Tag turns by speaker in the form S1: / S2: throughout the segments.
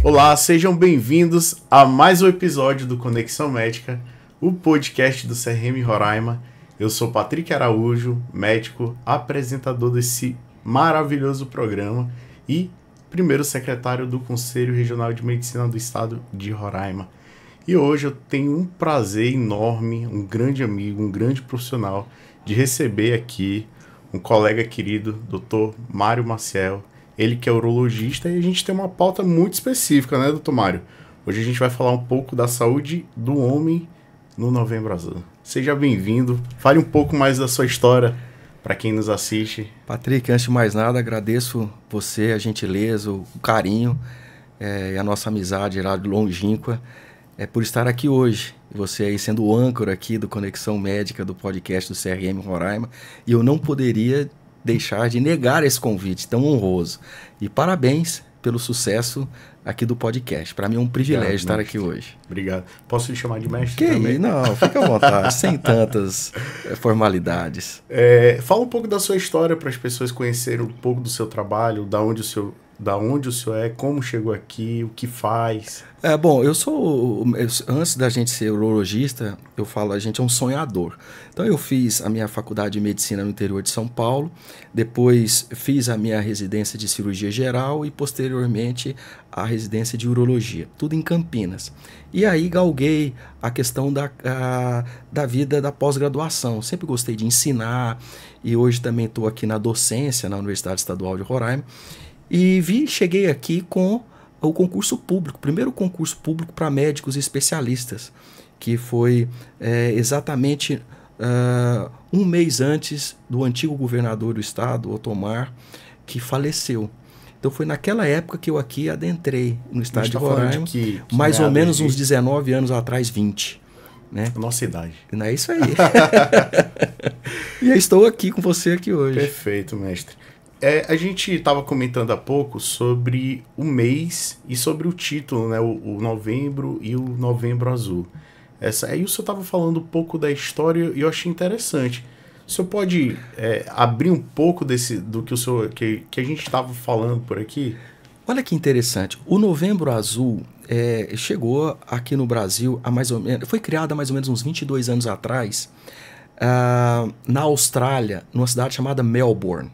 S1: Olá, sejam bem-vindos a mais um episódio do Conexão Médica, o podcast do CRM Roraima. Eu sou Patrick Araújo, médico, apresentador desse maravilhoso programa e primeiro secretário do Conselho Regional de Medicina do Estado de Roraima. E hoje eu tenho um prazer enorme, um grande amigo, um grande profissional, de receber aqui um colega querido, Dr. Mário Maciel. Ele que é urologista, e a gente tem uma pauta muito específica, né, doutor Mário? Hoje a gente vai falar um pouco da saúde do homem no Novembro Azul. Seja bem-vindo, fale um pouco mais da sua história para quem nos assiste.
S2: Patrick, antes de mais nada, agradeço você, a gentileza, o carinho e a nossa amizade lá de longínqua por estar aqui hoje. Você aí sendo o âncora aqui do Conexão Médica, do podcast do CRM Roraima, e eu não poderia deixar de negar esse convite tão honroso. E parabéns pelo sucesso aqui do podcast. Para mim é um privilégio estar aqui hoje.
S1: Obrigado. Posso lhe chamar de mestre também?
S2: Não, fica à vontade, sem tantas formalidades.
S1: Fala um pouco da sua história para as pessoas conhecerem um pouco do seu trabalho, da onde o senhor é, como chegou aqui, o que faz.
S2: Bom, antes da gente ser urologista, eu falo, a gente é um sonhador. Então eu fiz a minha faculdade de medicina no interior de São Paulo, depois fiz a minha residência de cirurgia geral e posteriormente a residência de urologia, tudo em Campinas. E aí galguei a questão da vida da pós-graduação. Sempre gostei de ensinar e hoje também estou aqui na docência na Universidade Estadual de Roraima. E cheguei aqui com o concurso público, primeiro concurso público para médicos especialistas, que foi exatamente um mês antes do antigo governador do estado, Otomar, que faleceu. Então foi naquela época que eu aqui adentrei no estado de Roraima, mais ou menos uns 19 anos atrás, 20. Né?
S1: Nossa idade.
S2: Não é isso aí. E eu estou aqui com você aqui hoje.
S1: Perfeito, mestre. A gente estava comentando há pouco sobre o mês e sobre o título, né? O Novembro e o Novembro Azul. Aí o senhor estava falando um pouco da história e eu achei interessante. O senhor pode abrir um pouco do que que a gente estava falando por aqui?
S2: Olha que interessante. O Novembro Azul chegou aqui no Brasil foi criado há mais ou menos uns 22 anos atrás, na Austrália, numa cidade chamada Melbourne.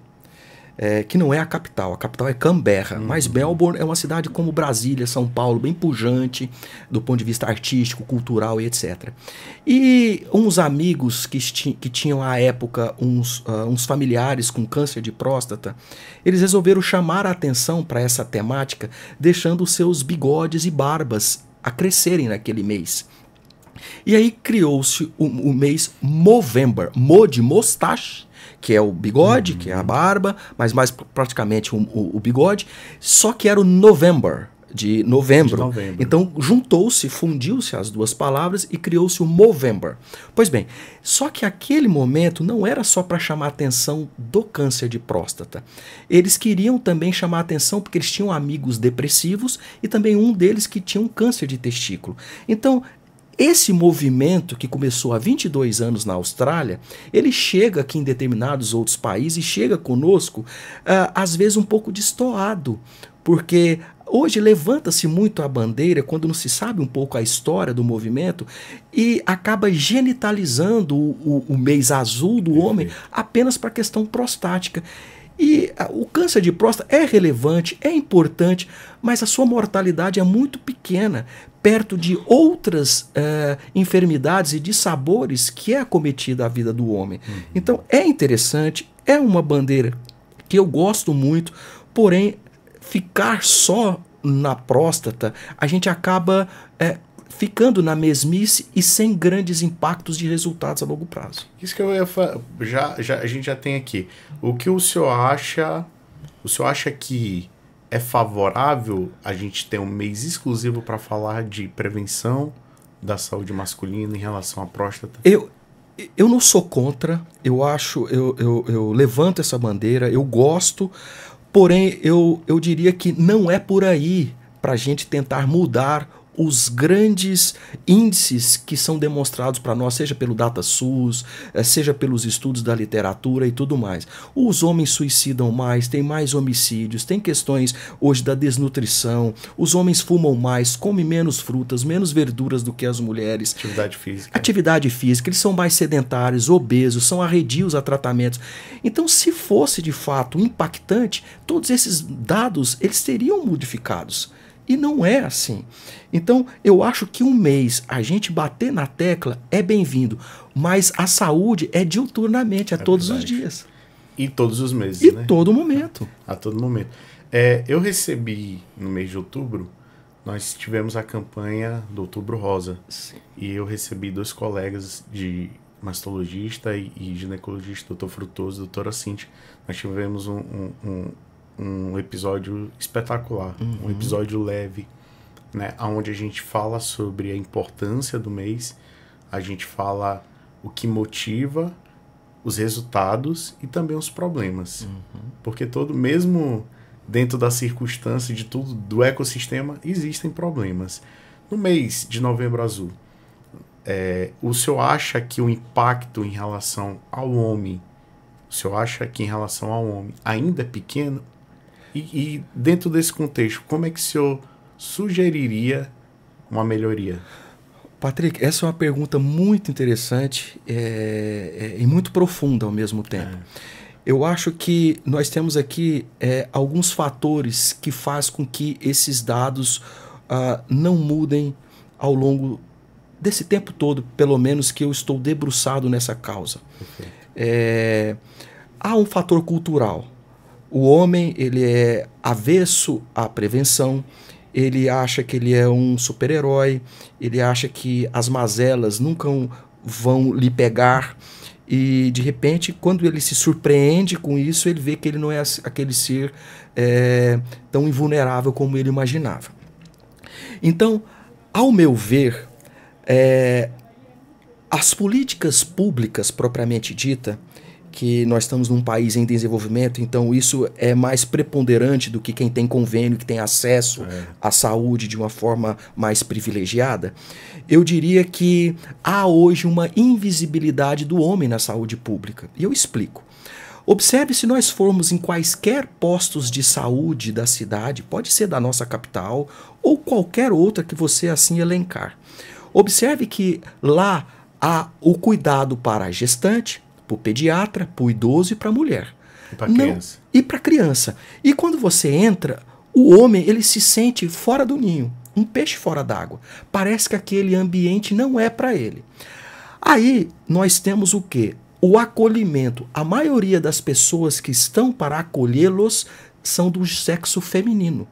S2: Que não é a capital é Canberra, mas Melbourne é uma cidade como Brasília, São Paulo, bem pujante do ponto de vista artístico, cultural e etc. E uns amigos que tinham à época uns familiares com câncer de próstata, eles resolveram chamar a atenção para essa temática, deixando os seus bigodes e barbas a crescerem naquele mês. E aí criou-se o mês Movember, de mostache, que é o bigode, que é a barba, mas mais praticamente o bigode, só que era o November, de novembro. Então fundiu-se as duas palavras e criou-se o Movember. Pois bem, só que aquele momento não era só para chamar a atenção do câncer de próstata. Eles queriam também chamar a atenção porque eles tinham amigos depressivos e também um deles que tinha um câncer de testículo. Então, esse movimento que começou há 22 anos na Austrália, ele chega aqui em determinados outros países e chega conosco, às vezes um pouco destoado, porque hoje levanta-se muito a bandeira quando não se sabe um pouco a história do movimento e acaba genitalizando o mês azul do homem apenas para a questão prostática. E o câncer de próstata é relevante, é importante, mas a sua mortalidade é muito pequena, perto de outras enfermidades e dissabores que é acometida a vida do homem. Então é interessante, é uma bandeira que eu gosto muito, porém ficar só na próstata, a gente acaba ficando na mesmice e sem grandes impactos de resultados a longo prazo.
S1: Isso que eu ia falar, a gente já tem aqui. O que o senhor acha? O senhor acha que é favorável a gente ter um mês exclusivo para falar de prevenção da saúde masculina em relação à próstata?
S2: Eu não sou contra, eu levanto essa bandeira, eu gosto, porém eu diria que não é por aí para a gente tentar mudar os grandes índices que são demonstrados para nós, seja pelo DataSUS, seja pelos estudos da literatura e tudo mais. Os homens suicidam mais, tem mais homicídios, tem questões hoje da desnutrição, os homens fumam mais, comem menos frutas, menos verduras do que as mulheres.
S1: Atividade física.
S2: Atividade física, eles são mais sedentários, obesos, são arredios a tratamentos. Então, se fosse de fato impactante, todos esses dados eles seriam modificados. E não é assim. Então, eu acho que um mês a gente bater na tecla é bem-vindo, mas a saúde é diuturnamente, é todos os dias.
S1: E todos os meses,
S2: e
S1: né?
S2: todo momento.
S1: A todo momento. Eu recebi, no mês de outubro, nós tivemos a campanha do Outubro Rosa.
S2: Sim.
S1: E eu recebi 2 colegas de mastologista e ginecologista, doutor Frutoso e doutora Cintia. Nós tivemos um episódio espetacular, um episódio leve, né, onde a gente fala sobre a importância do mês, a gente fala o que motiva, os resultados e também os problemas. Porque mesmo dentro da circunstância de tudo, do ecossistema, existem problemas. No mês de Novembro Azul, o senhor acha que o impacto em relação ao homem, ainda é pequeno? E dentro desse contexto, como é que o senhor sugeriria uma melhoria?
S2: Patrick, essa é uma pergunta muito interessante e muito profunda ao mesmo tempo. Eu acho que nós temos aqui alguns fatores que fazem com que esses dados não mudem ao longo desse tempo todo, pelo menos que eu estou debruçado nessa causa. Há um fator cultural. O homem, ele é avesso à prevenção, ele acha que ele é um super-herói, ele acha que as mazelas nunca vão lhe pegar e, de repente, quando ele se surpreende com isso, ele vê que ele não é aquele ser tão invulnerável como ele imaginava. Então, ao meu ver, as políticas públicas propriamente dita, que nós estamos num país em desenvolvimento, então isso é mais preponderante do que quem tem convênio, que tem acesso à saúde de uma forma mais privilegiada. Eu diria que há hoje uma invisibilidade do homem na saúde pública. E eu explico. Observe, se nós formos em quaisquer postos de saúde da cidade, pode ser da nossa capital ou qualquer outra que você assim elencar. Observe que lá há o cuidado para a gestante, para o pediatra, para o idoso e para a mulher.
S1: E para a criança.
S2: E para a criança. E quando você entra, o homem ele se sente fora do ninho, um peixe fora d'água. Parece que aquele ambiente não é para ele. Aí nós temos o quê? O acolhimento. A maioria das pessoas que estão para acolhê-los são do sexo feminino.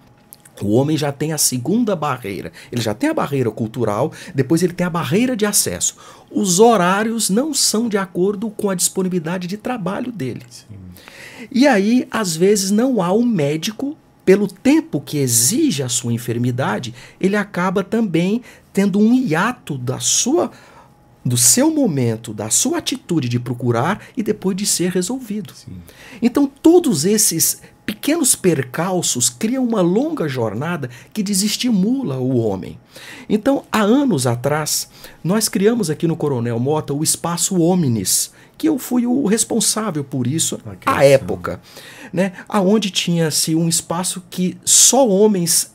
S2: O homem já tem a segunda barreira. Ele já tem a barreira cultural, depois ele tem a barreira de acesso. Os horários não são de acordo com a disponibilidade de trabalho dele.
S1: Sim.
S2: E aí, às vezes, não há um médico, pelo tempo que exige a sua enfermidade, ele acaba também tendo um hiato do seu momento, da sua atitude de procurar e depois de ser resolvido.
S1: Sim.
S2: Então, todos esses pequenos percalços criam uma longa jornada que desestimula o homem. Então, há anos atrás, nós criamos aqui no Coronel Mota o Espaço Hominis, que eu fui o responsável por isso à época, né? Onde tinha-se um espaço que só homens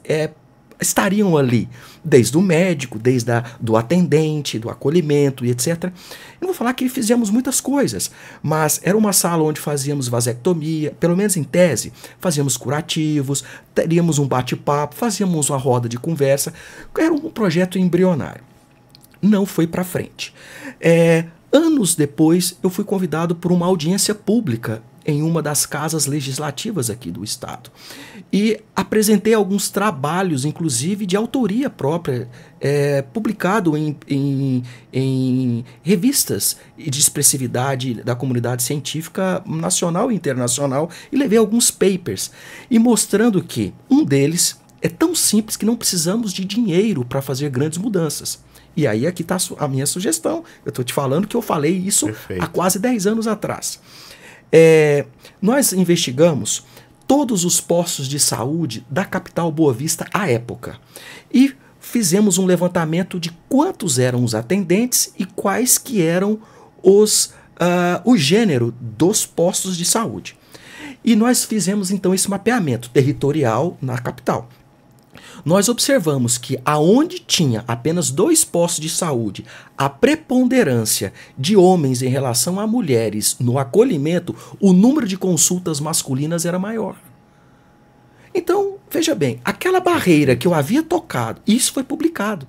S2: estariam ali, desde o médico, desde do atendente, do acolhimento e etc. Eu não vou falar que fizemos muitas coisas, mas era uma sala onde fazíamos vasectomia, pelo menos em tese, fazíamos curativos, teríamos um bate-papo, fazíamos uma roda de conversa. Era um projeto embrionário. Não foi para frente. Anos depois, eu fui convidado por uma audiência pública em uma das casas legislativas aqui do estado. E apresentei alguns trabalhos, inclusive de autoria própria, publicado em revistas de expressividade da comunidade científica nacional e internacional, e levei alguns papers, e mostrando que um deles é tão simples que não precisamos de dinheiro para fazer grandes mudanças. E aí aqui está a minha sugestão. Eu estou te falando que eu falei isso há quase 10 anos atrás. Nós investigamos todos os postos de saúde da capital Boa Vista à época e fizemos um levantamento de quantos eram os atendentes e quais que eram o gênero dos postos de saúde. E nós fizemos então esse mapeamento territorial na capital. Nós observamos que aonde tinha apenas 2 postos de saúde, a preponderância de homens em relação a mulheres no acolhimento, o número de consultas masculinas era maior. Então, veja bem, aquela barreira que eu havia tocado, isso foi publicado,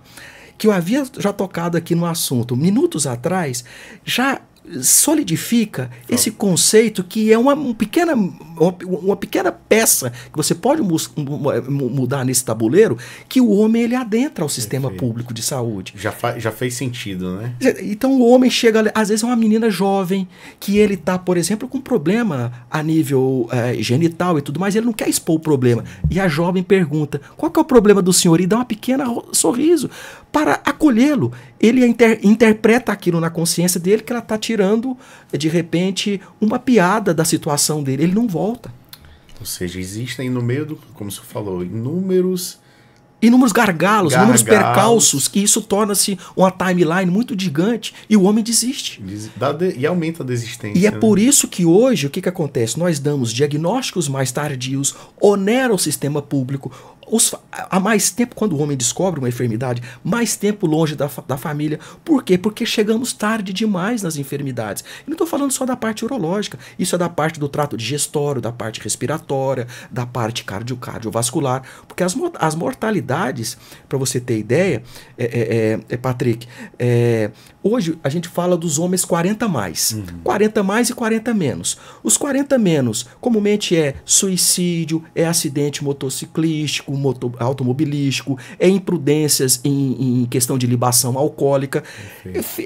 S2: que eu havia já tocado aqui no assunto minutos atrás, já solidifica esse conceito que é uma pequena peça que você pode mudar nesse tabuleiro, que o homem ele adentra ao sistema público de saúde.
S1: Já fez sentido, né?
S2: Então o homem chega, às vezes é uma menina jovem, que ele está, por exemplo, com problema a nível genital e tudo mais, ele não quer expor o problema. E a jovem pergunta, qual que é o problema do senhor? E dá uma pequena sorriso para acolhê-lo. Ele interpreta aquilo na consciência dele que ela está tirando, de repente, uma piada da situação dele. Ele não volta.
S1: Ou seja, existem no meio do, como você falou, inúmeros
S2: gargalos, inúmeros percalços, que isso torna-se uma timeline muito gigante e o homem desiste.
S1: E aumenta a desistência.
S2: E é por isso que hoje, o que acontece? Nós damos diagnósticos mais tardios, onera o sistema público. Há mais tempo, quando o homem descobre uma enfermidade, mais tempo longe da família. Por quê? Porque chegamos tarde demais nas enfermidades. E não estou falando só da parte urológica. Isso é da parte do trato digestório, da parte respiratória, da parte cardiovascular. Porque as mortalidades, para você ter ideia, Patrick, hoje a gente fala dos homens 40 mais. 40 mais e 40 menos. Os 40 menos, comumente é suicídio, é acidente motociclístico, automobilístico, é imprudências em questão de libação alcoólica.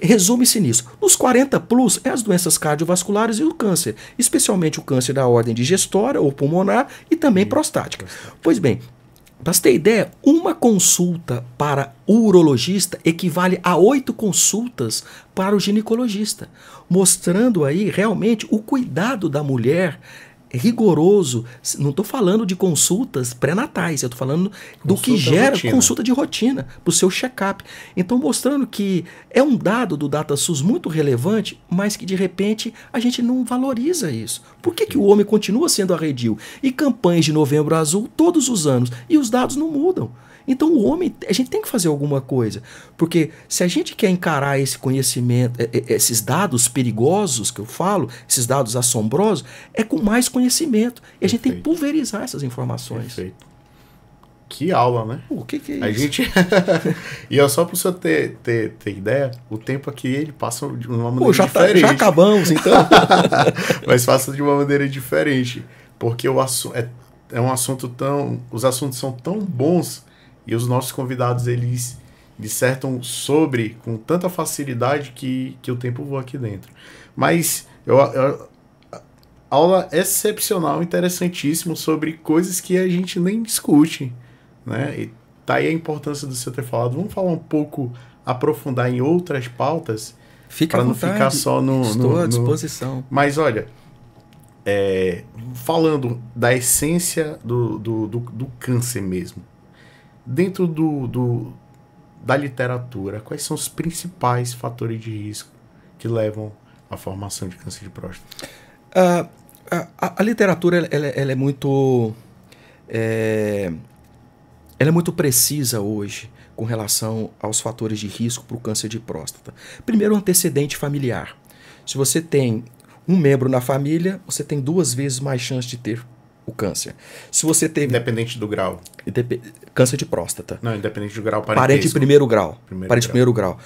S2: Resume-se nisso. Nos 40 plus, é as doenças cardiovasculares e o câncer, especialmente o câncer da ordem digestória ou pulmonar e também prostática. Pois bem, para você ter ideia, uma consulta para o urologista equivale a 8 consultas para o ginecologista, mostrando aí realmente o cuidado da mulher rigoroso. Não estou falando de consultas pré-natais, eu estou falando do que gera consulta de rotina para o seu check-up. Então, mostrando que é um dado do DataSUS muito relevante, mas que de repente a gente não valoriza isso. Por que o homem continua sendo arredio? E campanhas de Novembro Azul todos os anos, e os dados não mudam. Então o homem, a gente tem que fazer alguma coisa, porque se a gente quer encarar esse conhecimento, esses dados perigosos que eu falo, esses dados assombrosos, é com mais conhecimento. E a gente tem que pulverizar essas informações.
S1: Perfeito. Que aula, né?
S2: O que é isso?
S1: A gente... E só para o senhor ter ideia, o tempo aqui ele passa de uma maneira diferente.
S2: Já acabamos, então.
S1: Mas passa de uma maneira diferente, porque é um assunto tão... Os assuntos são tão bons. E os nossos convidados, eles dissertam sobre com tanta facilidade que o tempo voa aqui dentro. Mas aula excepcional, interessantíssimo, sobre coisas que a gente nem discute, né? E tá aí a importância do senhor ter falado. Vamos falar um pouco, aprofundar em outras pautas,
S2: para
S1: não ficar só no...
S2: Estou à disposição.
S1: Mas olha, falando da essência do câncer mesmo, dentro da literatura, quais são os principais fatores de risco que levam à formação de câncer de próstata?
S2: A literatura ela é muito precisa hoje com relação aos fatores de risco para o câncer de próstata. Primeiro, o antecedente familiar. Se você tem um membro na família, você tem 2 vezes mais chance de ter o câncer. Se você teve...
S1: Independente do grau.
S2: Câncer de próstata.
S1: Não, independente do grau.
S2: Parente de primeiro grau. Parente de primeiro grau.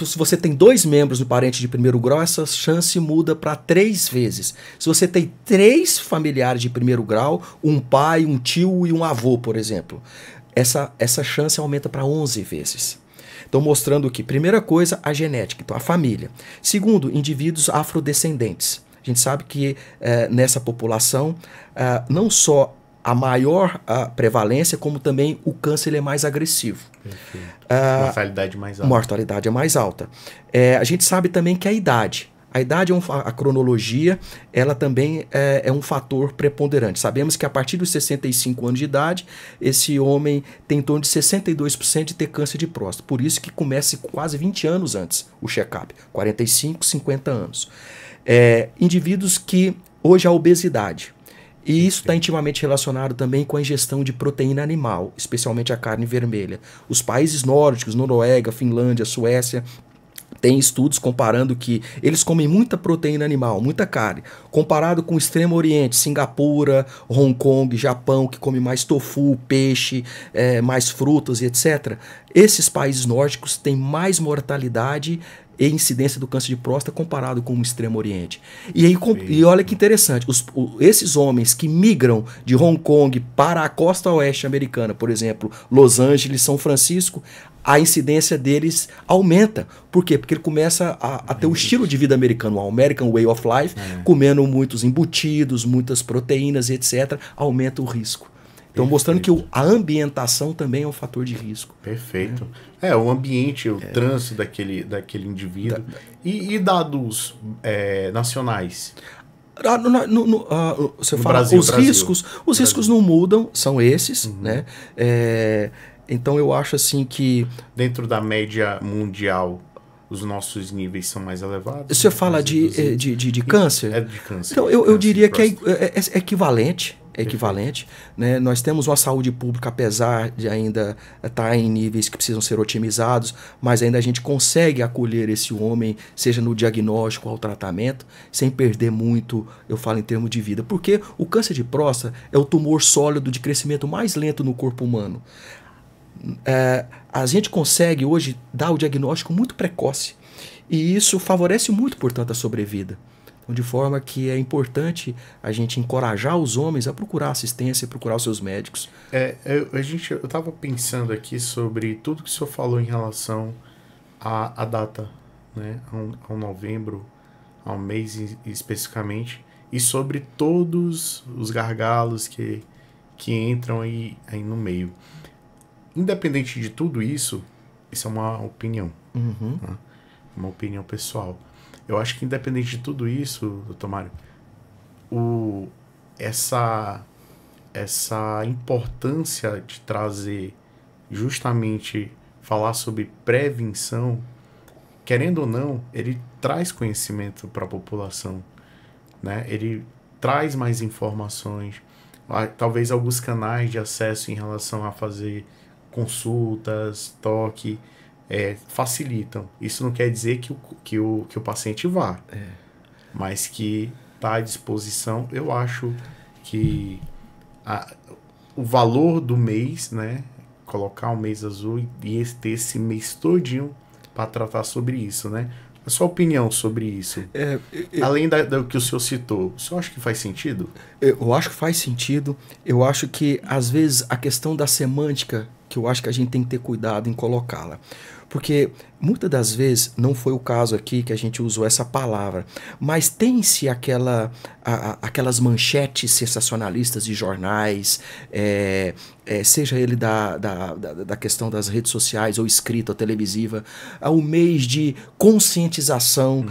S2: Se você tem 2 membros no parente de primeiro grau, essa chance muda para 3 vezes. Se você tem 3 familiares de primeiro grau, um pai, um tio e um avô, por exemplo, essa chance aumenta para 11 vezes. Então, mostrando que, primeira coisa, a genética, então a família. Segundo, indivíduos afrodescendentes. A gente sabe que nessa população, não só a maior prevalência, como também o câncer ele é mais agressivo.
S1: Mortalidade mais alta.
S2: Mortalidade é mais alta. A gente sabe também que a idade. A idade a cronologia, ela também é um fator preponderante. Sabemos que a partir dos 65 anos de idade, esse homem tem em torno de 62% de ter câncer de próstata. Por isso que começa quase 20 anos antes o check-up, 45, 50 anos. Indivíduos que hoje a obesidade. E isso está intimamente relacionado também com a ingestão de proteína animal, especialmente a carne vermelha. Os países nórdicos, Noruega, Finlândia, Suécia, tem estudos comparando que eles comem muita proteína animal, muita carne, comparado com o Extremo Oriente, Singapura, Hong Kong, Japão, que come mais tofu, peixe, mais frutas e etc. Esses países nórdicos têm mais mortalidade e incidência do câncer de próstata comparado com o Extremo Oriente. E olha que interessante, esses homens que migram de Hong Kong para a costa oeste americana, por exemplo, Los Angeles, São Francisco, a incidência deles aumenta. Por quê? Porque ele começa a ter o estilo de vida americano, o American Way of Life, comendo muitos embutidos, muitas proteínas, etc., aumenta o risco. Então, mostrando que a ambientação também é um fator de risco.
S1: Perfeito. O ambiente, o trânsito daquele indivíduo. E dados nacionais?
S2: Você fala, Brasil, os riscos não mudam, são esses, né? Então eu acho assim que...
S1: Dentro da média mundial, os nossos níveis são mais elevados?
S2: Você fala de câncer?
S1: De câncer.
S2: Então eu diria que é equivalente. Né? Nós temos uma saúde pública, apesar de ainda estar em níveis que precisam ser otimizados, mas ainda a gente consegue acolher esse homem, seja no diagnóstico ou ao tratamento, sem perder muito, eu falo em termos de vida. Porque o câncer de próstata é o tumor sólido de crescimento mais lento no corpo humano. A gente consegue hoje dar o diagnóstico muito precoce e isso favorece muito, portanto, a sobrevida. Então, de forma que é importante a gente encorajar os homens a procurar assistência, procurar os seus médicos.
S1: Eu estava pensando aqui sobre tudo que o senhor falou em relação à data, né, ao novembro, ao mês especificamente, e sobre todos os gargalos que entram aí no meio. Independente de tudo isso, isso é uma opinião, né? Uma opinião pessoal. Eu acho que independente de tudo isso, doutor Mário, essa importância de trazer, justamente falar sobre prevenção, querendo ou não, ele traz conhecimento para a população, né? Ele traz mais informações, talvez alguns canais de acesso em relação a fazer consultas, toque, facilitam. Isso não quer dizer que o paciente vá, mas que está à disposição. Eu acho que o valor do mês, né, colocar o mês azul e ter esse mês todinho para tratar sobre isso, né? A sua opinião sobre isso, além do que o senhor citou, o senhor acha que faz sentido?
S2: Eu acho que faz sentido. Eu acho que, às vezes, a questão da semântica, que eu acho que a gente tem que ter cuidado em colocá-la. Porque, muitas das vezes, não foi o caso aqui que a gente usou essa palavra, mas tem-se aquelas manchetes sensacionalistas de jornais, seja ele da questão das redes sociais, ou escrita, ou televisiva, o mês de conscientização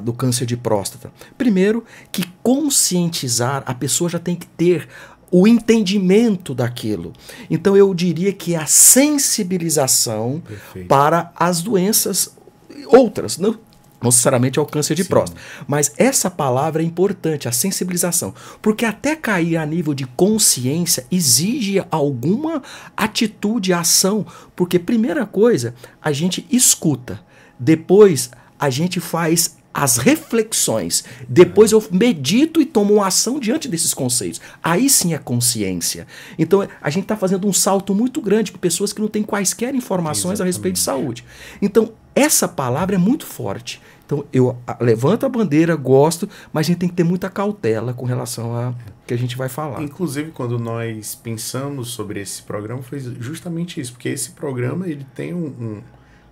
S2: do câncer de próstata. Primeiro, que conscientizar, a pessoa já tem que ter o entendimento daquilo. Então eu diria que a sensibilização para as doenças outras, não necessariamente ao câncer de próstata. Mas essa palavra é importante, a sensibilização. Porque até cair a nível de consciência exige alguma atitude, ação. Porque primeira coisa, a gente escuta. Depois a gente faz as reflexões. Depois eu medito e tomo uma ação diante desses conceitos. Aí sim é consciência. Então a gente está fazendo um salto muito grande com pessoas que não têm quaisquer informações a respeito de saúde. Então essa palavra é muito forte. Então eu levanto a bandeira, gosto, mas a gente tem que ter muita cautela com relação a que a gente vai falar.
S1: Inclusive, quando nós pensamos sobre esse programa, foi justamente isso. Porque esse programa, ele tem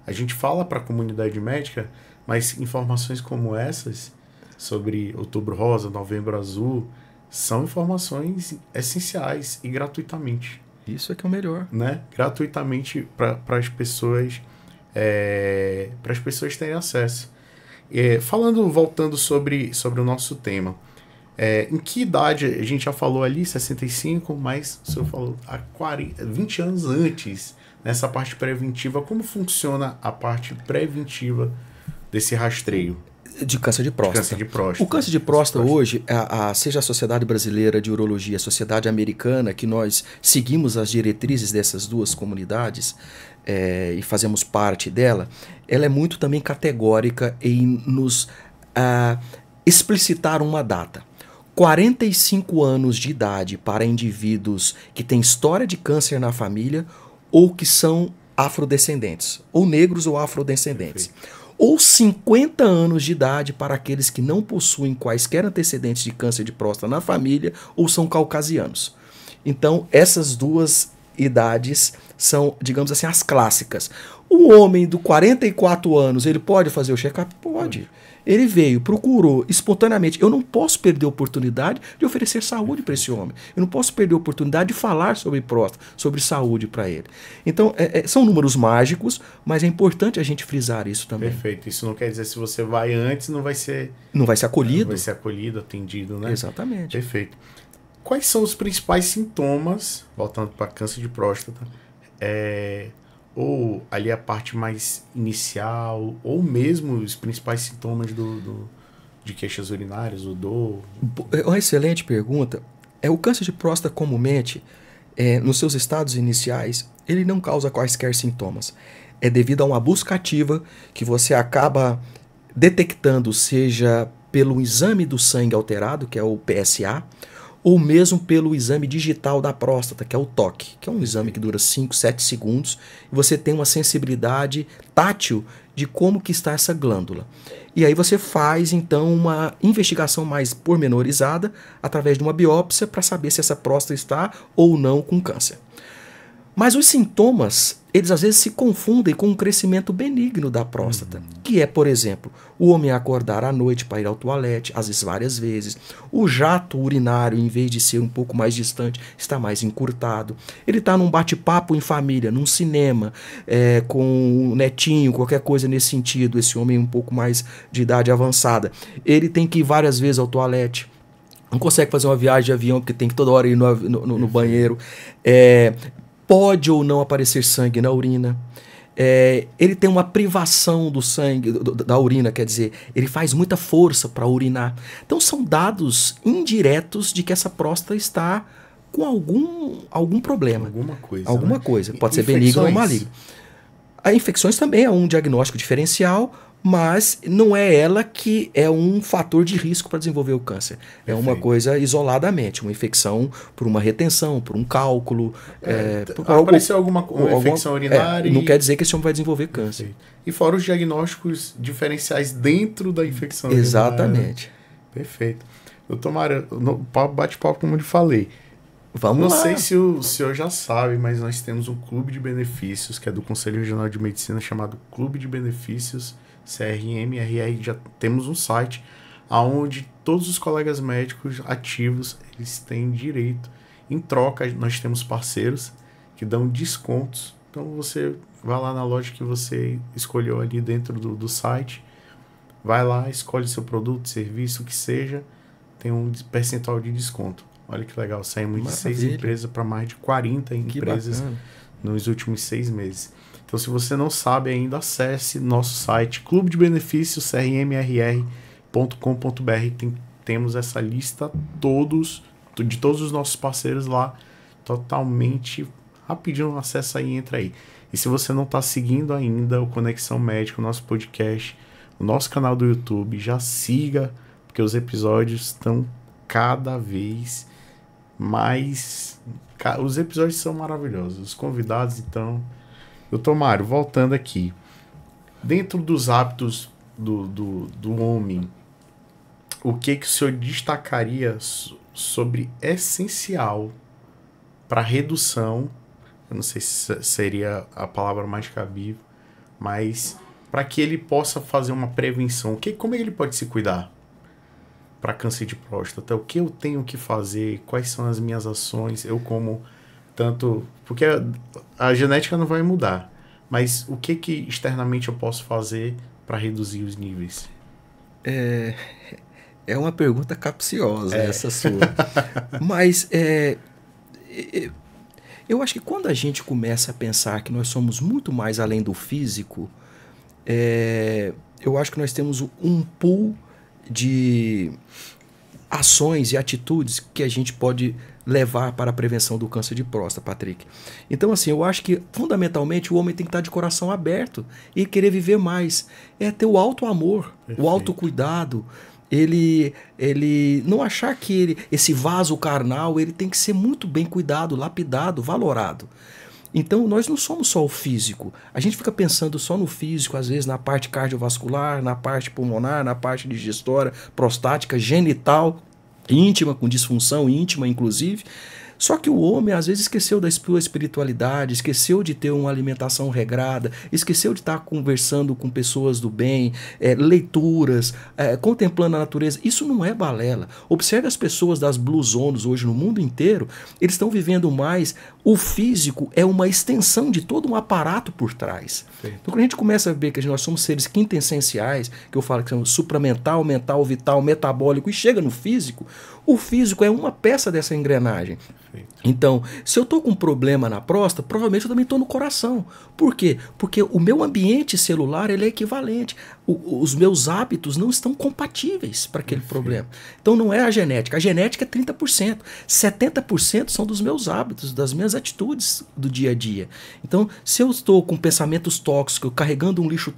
S1: a gente fala para a comunidade médica, mas informações como essas, sobre Outubro Rosa, Novembro Azul, são informações essenciais e gratuitamente.
S2: Isso é que é o melhor.
S1: Né? Gratuitamente para as pessoas terem acesso. Voltando sobre o nosso tema, em que idade, a gente já falou ali, 65, mas o senhor falou há 20 anos antes, nessa parte preventiva, como funciona a parte preventiva desse rastreio?
S2: De câncer de próstata.
S1: Câncer de próstata.
S2: O câncer de próstata hoje, seja a Sociedade Brasileira de Urologia, a Sociedade Americana, que nós seguimos as diretrizes dessas duas comunidades e fazemos parte dela, ela é muito também categórica em nos explicitar uma data. 45 anos de idade para indivíduos que têm história de câncer na família ou que são afrodescendentes, ou negros ou afrodescendentes. Perfeito. Ou 50 anos de idade para aqueles que não possuem quaisquer antecedentes de câncer de próstata na família ou são caucasianos. Então, essas duas idades são, digamos assim, as clássicas. O homem de 44 anos, ele pode fazer o check-up? Pode. Ele veio, procurou espontaneamente. Eu não posso perder a oportunidade de oferecer saúde para esse homem. Eu não posso perder a oportunidade de falar sobre próstata, sobre saúde para ele. Então, são números mágicos, mas é importante a gente frisar isso também.
S1: Perfeito. Isso não quer dizer se você vai antes, não vai ser
S2: acolhido.
S1: Não vai ser acolhido, atendido, né?
S2: Exatamente.
S1: Perfeito. Quais são os principais sintomas, voltando para câncer de próstata, ou ali a parte mais inicial, ou mesmo os principais sintomas de queixas urinárias, o dor?
S2: É uma excelente pergunta. O câncer de próstata, comumente, nos seus estados iniciais, ele não causa quaisquer sintomas. É devido a uma busca ativa que você acaba detectando, seja pelo exame do sangue alterado, que é o PSA, ou mesmo pelo exame digital da próstata, que é o toque, que é um exame que dura 5, 7 segundos, e você tem uma sensibilidade tátil de como que está essa glândula. E aí você faz, então, uma investigação mais pormenorizada através de uma biópsia para saber se essa próstata está ou não com câncer. Mas os sintomas, eles às vezes se confundem com um crescimento benigno da próstata, que é, por exemplo, o homem acordar à noite para ir ao toalete, às vezes várias vezes, o jato urinário, em vez de ser um pouco mais distante, está mais encurtado, ele está num bate-papo em família, num cinema, com um netinho, qualquer coisa nesse sentido, esse homem um pouco mais de idade avançada, ele tem que ir várias vezes ao toalete, não consegue fazer uma viagem de avião porque tem que toda hora ir no banheiro, pode ou não aparecer sangue na urina. Ele tem uma privação do sangue, da urina, quer dizer, ele faz muita força para urinar. Então são dados indiretos de que essa próstata está com algum problema. Alguma coisa. Pode ser benigno ou maligno. As infecções também é um diagnóstico diferencial, mas não é ela que é um fator de risco para desenvolver o câncer. É uma coisa isoladamente, uma infecção por uma retenção, por um cálculo.
S1: Apareceu alguma infecção urinária.
S2: Não quer dizer que esse homem vai desenvolver câncer.
S1: Perfeito. E fora os diagnósticos diferenciais dentro da infecção urinária.
S2: Exatamente.
S1: Perfeito. Doutor Mário, bate-papo como eu lhe falei.
S2: Vamos lá.
S1: Não sei se o senhor já sabe, mas nós temos um clube de benefícios, que é do Conselho Regional de Medicina, chamado Clube de Benefícios CRM-RR. Já temos um site onde todos os colegas médicos ativos eles têm direito. Em troca, nós temos parceiros que dão descontos. Então você vai lá na loja que você escolheu ali dentro do site, vai lá, escolhe seu produto, serviço, o que seja, tem um percentual de desconto. Olha que legal, saímos de 6 empresas para mais de 40 empresas nos últimos 6 meses. Então, se você não sabe ainda, acesse nosso site clubedebenefícios.crmrr.com.br. Temos essa lista de todos os nossos parceiros lá, totalmente rapidinho, acessa aí, entra aí. E se você não está seguindo ainda o Conexão Médica, o nosso podcast, o nosso canal do YouTube, já siga, porque os episódios estão cada vez mais... Os episódios são maravilhosos, os convidados, então... Doutor Mário, voltando aqui, dentro dos hábitos do homem, o que o senhor destacaria sobre essencial para redução, eu não sei se seria a palavra mais cabível, mas para que ele possa fazer uma prevenção, como é que ele pode se cuidar para câncer de próstata? O que eu tenho que fazer? Quais são as minhas ações? Eu como... Tanto, porque a genética não vai mudar, mas o que externamente eu posso fazer para reduzir os níveis?
S2: É uma pergunta capciosa essa sua. Mas eu acho que quando a gente começa a pensar que nós somos muito mais além do físico, eu acho que nós temos um pool de ações e atitudes que a gente pode levar para a prevenção do câncer de próstata, Patrick. Então, assim, eu acho que fundamentalmente o homem tem que estar de coração aberto e querer viver mais. É ter o auto-amor, o autocuidado. Ele não achar que esse vaso carnal ele tem que ser muito bem cuidado, lapidado, valorado. Então, nós não somos só o físico. A gente fica pensando só no físico, às vezes na parte cardiovascular, na parte pulmonar, na parte digestória, prostática, genital, íntima, com disfunção íntima, inclusive. Só que o homem, às vezes, esqueceu da sua espiritualidade, esqueceu de ter uma alimentação regrada, esqueceu de estar conversando com pessoas do bem, leituras, contemplando a natureza. Isso não é balela. Observe as pessoas das Blue Zones hoje no mundo inteiro, eles estão vivendo mais. O físico é uma extensão de todo um aparato por trás. Sim. Então, quando a gente começa a ver que nós somos seres quintessenciais, que eu falo que são supramental, mental, vital, metabólico, e chega no físico, o físico é uma peça dessa engrenagem. Então, se eu estou com um problema na próstata, provavelmente eu também estou no coração. Por quê? Porque o meu ambiente celular ele é equivalente. Os meus hábitos não estão compatíveis para aquele problema. Então, não é a genética. A genética é 30%. 70% são dos meus hábitos, das minhas atitudes do dia a dia. Então, se eu estou com pensamentos tóxicos, carregando um lixo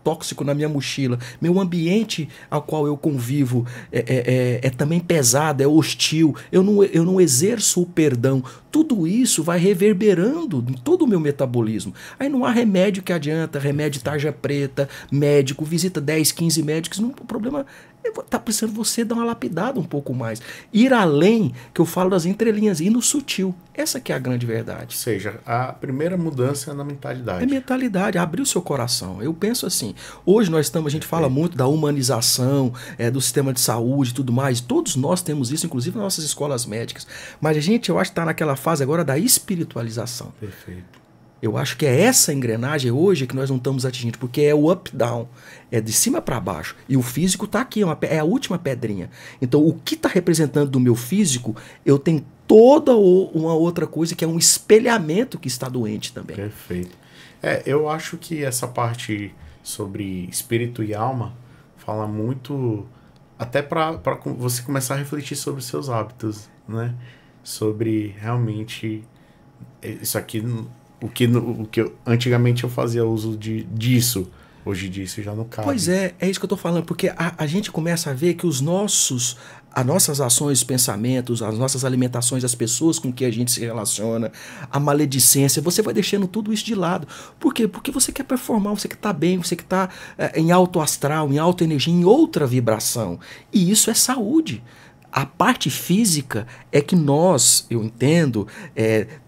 S2: tóxico na minha mochila, meu ambiente ao qual eu convivo é também pesado, é hostil, eu não exerço o perdão, tudo isso vai reverberando em todo o meu metabolismo. Aí não há remédio que adianta, remédio de tarja preta, médico, visita 10, 15 médicos, o problema está precisando você dar uma lapidada um pouco mais. Ir além, que eu falo das entrelinhas, ir no sutil. Essa que é a grande verdade.
S1: Ou seja, a primeira mudança é na mentalidade.
S2: É mentalidade, abrir o seu coração. Eu penso assim, hoje a gente fala muito da humanização, do sistema de saúde e tudo mais. Todos nós temos isso, inclusive nas nossas escolas médicas. Mas eu acho que está naquela fase agora da espiritualização.
S1: Perfeito.
S2: Eu acho que é essa engrenagem hoje que nós não estamos atingindo, porque é o up-down, é de cima para baixo. E o físico está aqui, é a última pedrinha. Então, o que está representando do meu físico, eu tenho toda uma outra coisa que é um espelhamento que está doente também.
S1: Perfeito. Eu acho que essa parte sobre espírito e alma fala muito, até para você começar a refletir sobre os seus hábitos, né? Sobre realmente isso aqui... O que antigamente eu fazia uso disso, hoje disso já não cabe.
S2: Pois é isso que eu estou falando, porque a gente começa a ver que as nossas ações, pensamentos, as nossas alimentações, as pessoas com que a gente se relaciona, a maledicência, você vai deixando tudo isso de lado. Por quê? Porque você quer performar, você quer estar bem, você quer estar em alto astral, em alta energia, em outra vibração. E isso é saúde. A parte física é que nós, eu entendo,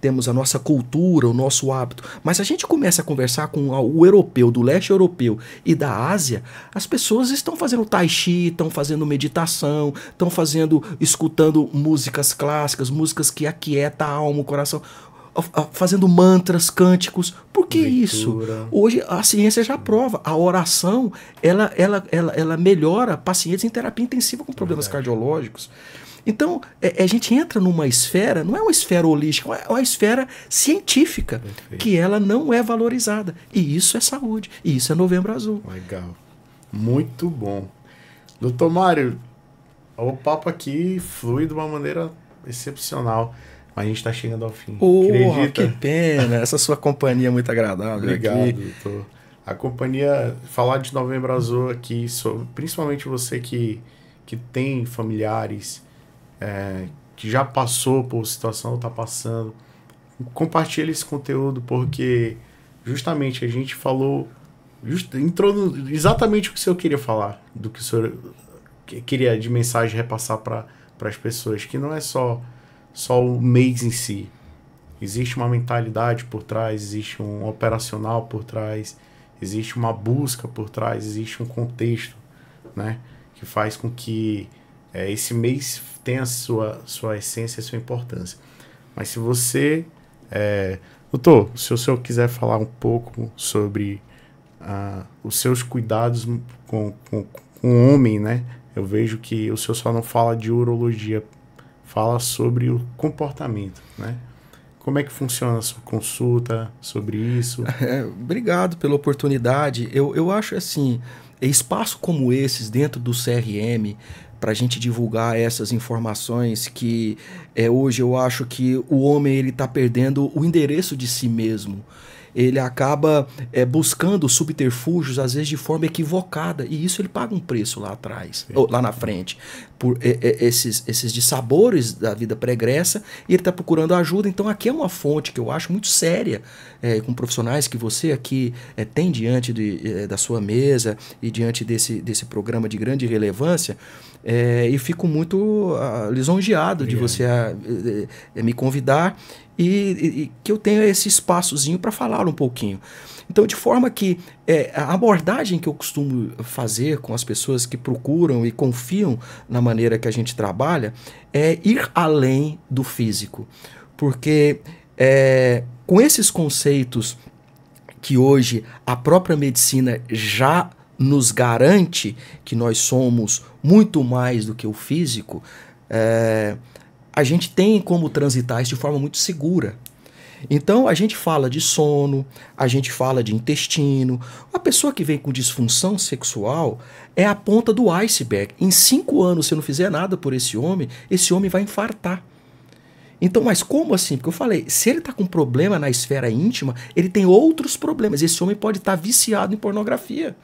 S2: temos a nossa cultura, o nosso hábito. Mas a gente começa a conversar com o europeu, do leste europeu e da Ásia, as pessoas estão fazendo tai chi, estão fazendo meditação, estão escutando músicas clássicas, músicas que aquietam a alma, o coração, fazendo mantras, cânticos. Por que isso? Hoje a ciência já prova. A oração, ela melhora pacientes em terapia intensiva com problemas cardiológicos. Então, a gente entra numa esfera, não é uma esfera holística, é uma esfera científica, que ela não é valorizada. E isso é saúde. E isso é Novembro Azul.
S1: Legal. Muito bom. Doutor Mário, o papo aqui flui de uma maneira excepcional. Mas a gente está chegando ao fim.
S2: Que pena. Essa sua companhia é muito agradável.
S1: Obrigado,
S2: aqui.
S1: doutor. A companhia, falar de Novembro Azul aqui, principalmente você que tem familiares, que já passou por situação, está passando, compartilhe esse conteúdo, porque justamente a gente falou, entrou exatamente o que o senhor queria falar, do que o senhor queria de mensagem repassar para as pessoas, que não é só o mês em si. Existe uma mentalidade por trás, existe um operacional por trás, existe uma busca por trás, existe um contexto, né, que faz com que esse mês tenha a sua essência e a sua importância. Mas se você... doutor, se o senhor quiser falar um pouco sobre os seus cuidados com homem, né? Eu vejo que o senhor só não fala de urologia, fala sobre o comportamento, né? Como é que funciona a sua consulta sobre isso?
S2: Obrigado pela oportunidade. Eu acho assim, espaço como esses dentro do CRM, para a gente divulgar essas informações que hoje eu acho que o homem ele está perdendo o endereço de si mesmo. Ele acaba buscando subterfúgios, às vezes de forma equivocada, e isso ele paga um preço lá atrás, ou lá na frente, por esses dissabores da vida pregressa, e ele está procurando ajuda. Então aqui é uma fonte que eu acho muito séria, com profissionais que você aqui tem diante da sua mesa e diante desse programa de grande relevância, e fico muito lisonjeado de você me convidar e que eu tenha esse espaçozinho para falar um pouquinho. Então, de forma que a abordagem que eu costumo fazer com as pessoas que procuram e confiam na maneira que a gente trabalha é ir além do físico. Porque com esses conceitos que hoje a própria medicina já nos garante que nós somos muito mais do que o físico, a gente tem como transitar isso de forma muito segura. Então, a gente fala de sono, a gente fala de intestino. A pessoa que vem com disfunção sexual é a ponta do iceberg. Em 5 anos, se eu não fizer nada por esse homem vai infartar. Então, mas como assim? Porque eu falei, se ele está com problema na esfera íntima, ele tem outros problemas. Esse homem pode estar viciado em pornografia.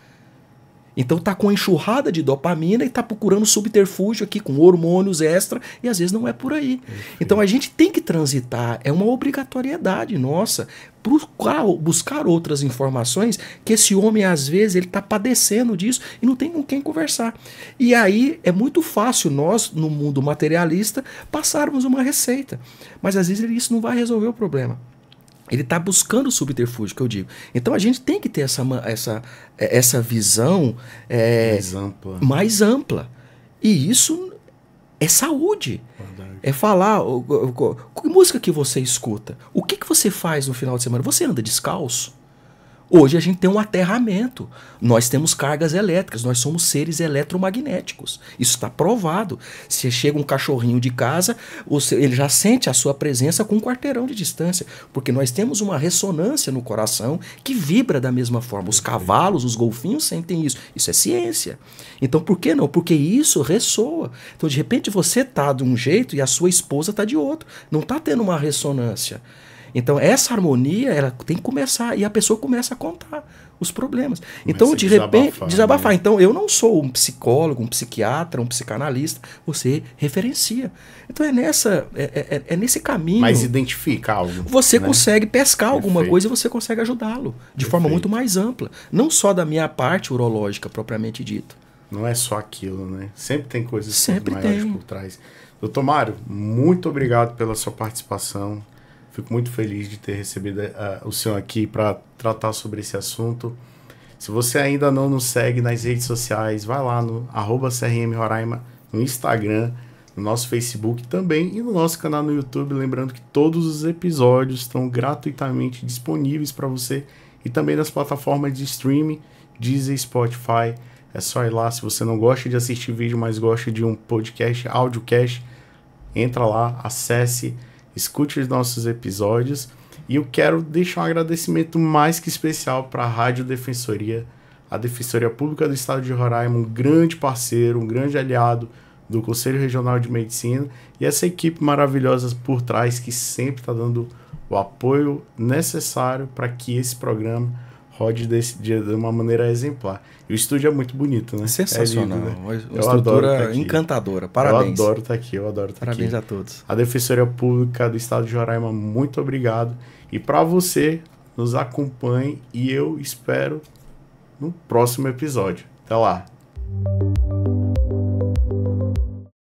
S2: Então tá com enxurrada de dopamina e tá procurando subterfúgio aqui com hormônios extra e às vezes não é por aí. Então a gente tem que transitar, é uma obrigatoriedade nossa buscar outras informações que esse homem às vezes ele tá padecendo disso e não tem com quem conversar. E aí é muito fácil nós no mundo materialista passarmos uma receita, mas às vezes isso não vai resolver o problema. Ele está buscando o subterfúgio, que eu digo. Então a gente tem que ter essa visão mais ampla. E isso é saúde.
S1: Verdade.
S2: É falar. Que música que você escuta? O que você faz no final de semana? Você anda descalço? Hoje a gente tem um aterramento. Nós temos cargas elétricas, nós somos seres eletromagnéticos. Isso está provado. Se chega um cachorrinho de casa, ele já sente a sua presença com um quarteirão de distância, porque nós temos uma ressonância no coração que vibra da mesma forma. Os cavalos, os golfinhos sentem isso. Isso é ciência. Então por que não? Porque isso ressoa. Então de repente você está de um jeito e a sua esposa está de outro. Não está tendo uma ressonância. Então essa harmonia ela tem que começar e a pessoa começa a contar os problemas. Então de repente desabafar. Né? Então eu não sou um psicólogo, um psiquiatra, um psicanalista. Você referencia. Então é nesse caminho.
S1: Mas identifica algo.
S2: Você consegue pescar alguma coisa e você consegue ajudá-lo de forma muito mais ampla, não só da minha parte urológica propriamente dito.
S1: Não é só aquilo, né? Sempre tem coisas maiores por trás. Doutor Mário, muito obrigado pela sua participação. Fico muito feliz de ter recebido o senhor aqui para tratar sobre esse assunto. Se você ainda não nos segue nas redes sociais, vai lá no @CRM Roraima, no Instagram, no nosso Facebook também e no nosso canal no YouTube. Lembrando que todos os episódios estão gratuitamente disponíveis para você e também nas plataformas de streaming, Deezer, Spotify. É só ir lá. Se você não gosta de assistir vídeo, mas gosta de um podcast, audiocast, entra lá, acesse, escute os nossos episódios. E eu quero deixar um agradecimento mais que especial para a Rádio Defensoria, a Defensoria Pública do Estado de Roraima, um grande parceiro, um grande aliado do Conselho Regional de Medicina e essa equipe maravilhosa por trás que sempre está dando o apoio necessário para que esse programa rode de uma maneira exemplar. E o estúdio é muito bonito, né?
S2: Sensacional.
S1: É lindo, né?
S2: Uma
S1: Eu
S2: estrutura encantadora. Parabéns.
S1: Eu adoro estar aqui,
S2: Parabéns a todos.
S1: A Defensoria Pública do Estado de Roraima, muito obrigado. E para você, nos acompanhe e eu espero no próximo episódio. Até lá!